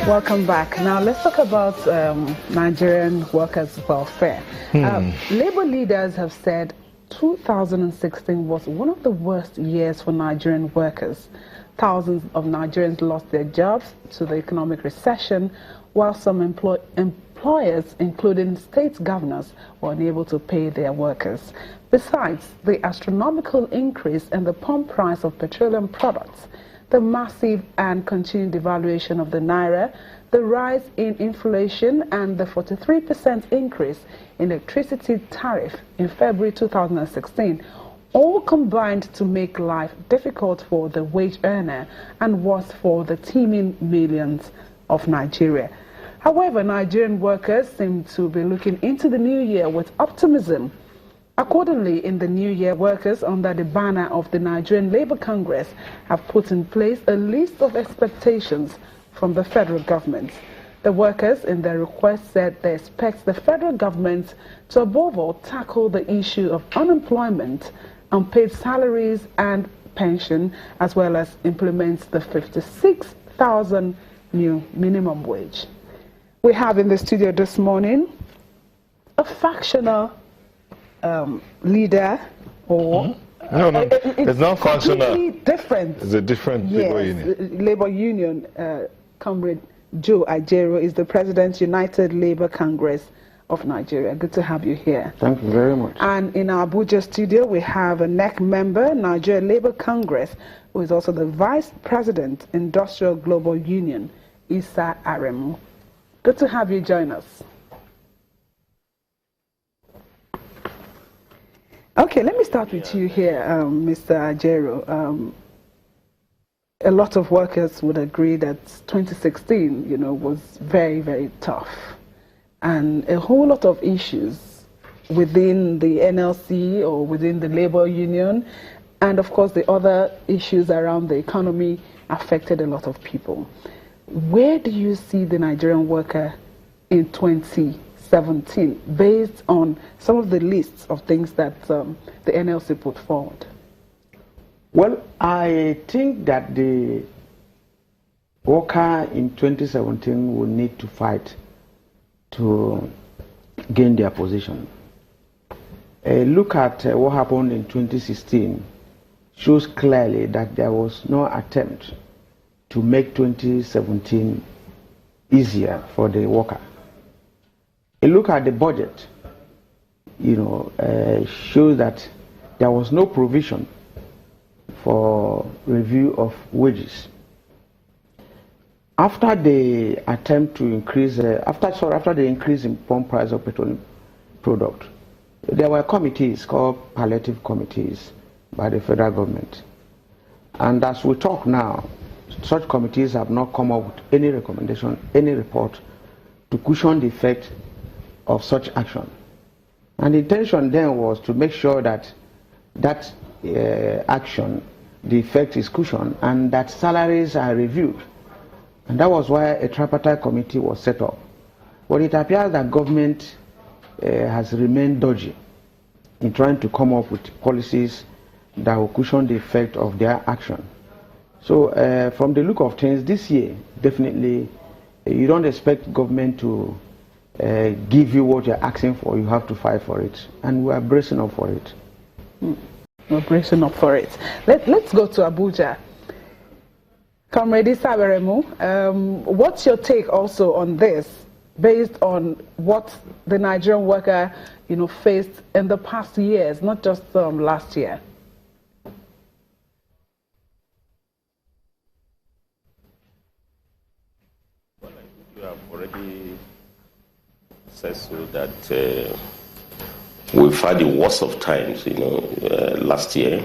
Welcome back. Now let's talk about Nigerian workers' welfare. Labour leaders have said 2016 was one of the worst years for Nigerian workers. Thousands of Nigerians lost their jobs to the economic recession, while some employers, including state governors, were unable to pay their workers. Besides the astronomical increase in the pump price of petroleum products, the massive and continued devaluation of the naira, the rise in inflation, and the 43% increase in electricity tariff in February 2016 all combined to make life difficult for the wage earner and worse for the teeming millions of Nigeria. However, Nigerian workers seem to be looking into the new year with optimism. Accordingly, in the new year, workers under the banner of the Nigerian Labour Congress have put in place a list of expectations from the federal government. The workers in their request said they expect the federal government to above all tackle the issue of unemployment, unpaid salaries and pension, as well as implement the 56,000 new minimum wage. We have in the studio this morning a factional leader, or no, it's not functional. Different. It's a different labor union. Labor union. Comrade Joe Ajero is the President, United Labour Congress of Nigeria. Good to have you here. Thank you very much. And in our Abuja studio, we have a NEC member, Nigerian Labour Congress, who is also the Vice President, Industrial Global Union, Issa Aremu. Good to have you join us. Okay, let me start with you here, Mr. Ajero. A lot of workers would agree that 2016, was very, very tough. And a whole lot of issues within the NLC or within the labor union, and of course the other issues around the economy affected a lot of people. Where do you see the Nigerian worker in 2017, based on some of the lists of things that the NLC put forward? Well, I think that the worker in 2017 will need to fight to gain their position. A look at what happened in 2016 shows clearly that there was no attempt to make 2017 easier for the worker. A look at the budget, shows that there was no provision for review of wages. After the attempt to increase, after the increase in pump price of petroleum product, there were committees called palliative committees by the federal government. And as we talk now, such committees have not come up with any recommendation, any report to cushion the effect of such action. And the intention then was to make sure that that action, the effect is cushioned and that salaries are reviewed. And that was why a tripartite committee was set up. But it appears that government has remained dodgy in trying to come up with policies that will cushion the effect of their action. So from the look of things this year, definitely you don't expect government to give you what you're asking for. You have to fight for it. And we are bracing up for it. We're bracing up for it. Let's go to Abuja. Comrade Issa Aremu, what's your take also on this, based on what the Nigerian worker, faced in the past years, not just last year? Well, I think you have already said so that we've had the worst of times, last year.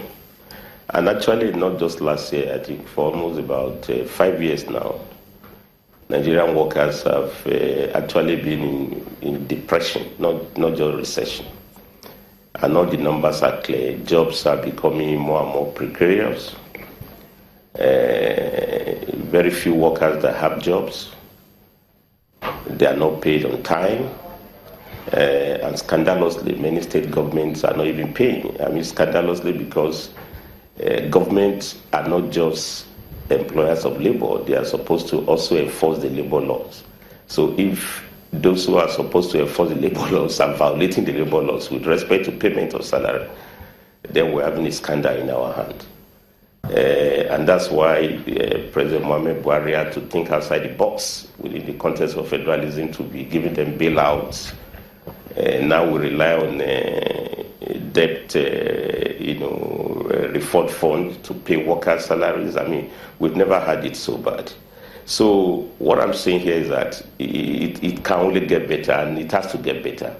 And actually, not just last year, I think for almost about 5 years now, Nigerian workers have actually been in depression, not just recession. And all the numbers are clear. Jobs are becoming more and more precarious. Very few workers that have jobs. They are not paid on time. And scandalously, many state governments are not even paying. I mean, scandalously because governments are not just employers of labor, they are supposed to also enforce the labor laws. So if those who are supposed to enforce the labor laws are violating the labor laws with respect to payment of salary, then we're having a scandal in our hand. And that's why President Mohamed Buhari had to think outside the box within the context of federalism to be giving them bailouts. Now we rely on debt, refund fund to pay workers' salaries. I mean, we've never had it so bad. So what I'm saying here is that it can only get better, and it has to get better.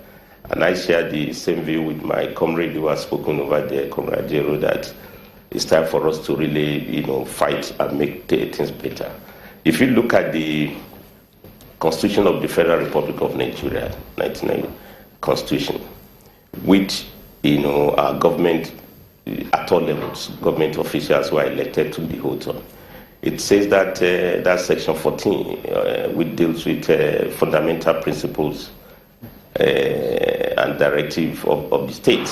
And I share the same view with my comrade who has spoken over there, Comrade Jero, that it's time for us to really, fight and make things better. If you look at the Constitution of the Federal Republic of Nigeria, 1990 Constitution, which, our government at all levels, government officials who are elected to the oath on, it says that that Section 14, which deals with fundamental principles and directive of the state,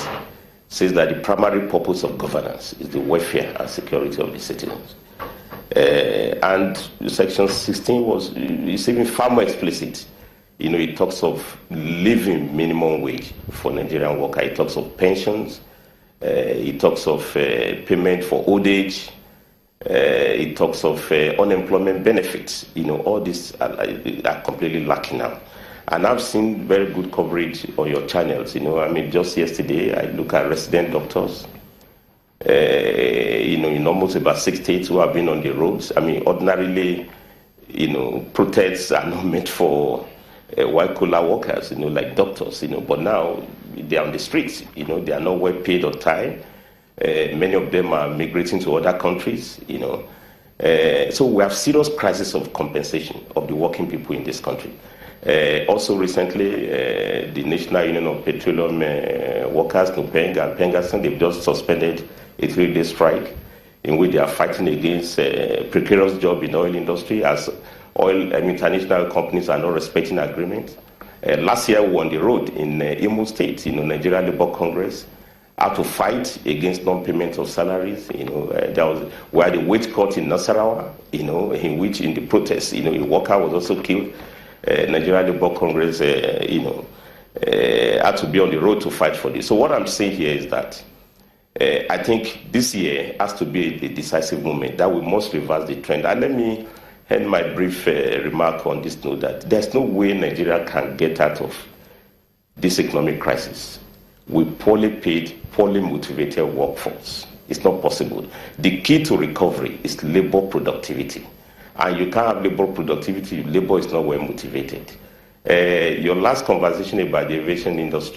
says that the primary purpose of governance is the welfare and security of the citizens. And Section 16 is even far more explicit. It talks of living minimum wage for Nigerian workers. It talks of pensions. It talks of payment for old age. It talks of unemployment benefits. All these are completely lacking now. And I've seen very good coverage on your channels. Just yesterday, I look at resident doctors, in almost about 6 states who have been on the roads. Ordinarily, protests are not meant for white-collar workers, like doctors, but now they're on the streets. They are not well paid on time. Many of them are migrating to other countries, So we have serious crisis of compensation of the working people in this country. Also recently, the National Union of Petroleum Workers, NUPENG and PENGASN, they've just suspended a 3-day strike in which they are fighting against precarious job in the oil industry as international companies are not respecting agreements. Last year, we were on the road in Imo State, Nigerian Labour Congress, how to fight against non-payment of salaries. We had a wage court in Nasarawa, in which in the protest, a worker was also killed. Nigerian Labour Congress, had to be on the road to fight for this. So what I'm saying here is that I think this year has to be a decisive moment that we must reverse the trend. And let me end my brief remark on this note that there's no way Nigeria can get out of this economic crisis with poorly paid, poorly motivated workforce. It's not possible. The key to recovery is labor productivity. And you can't have labor productivity if labor is not well motivated. Your last conversation about the aviation industry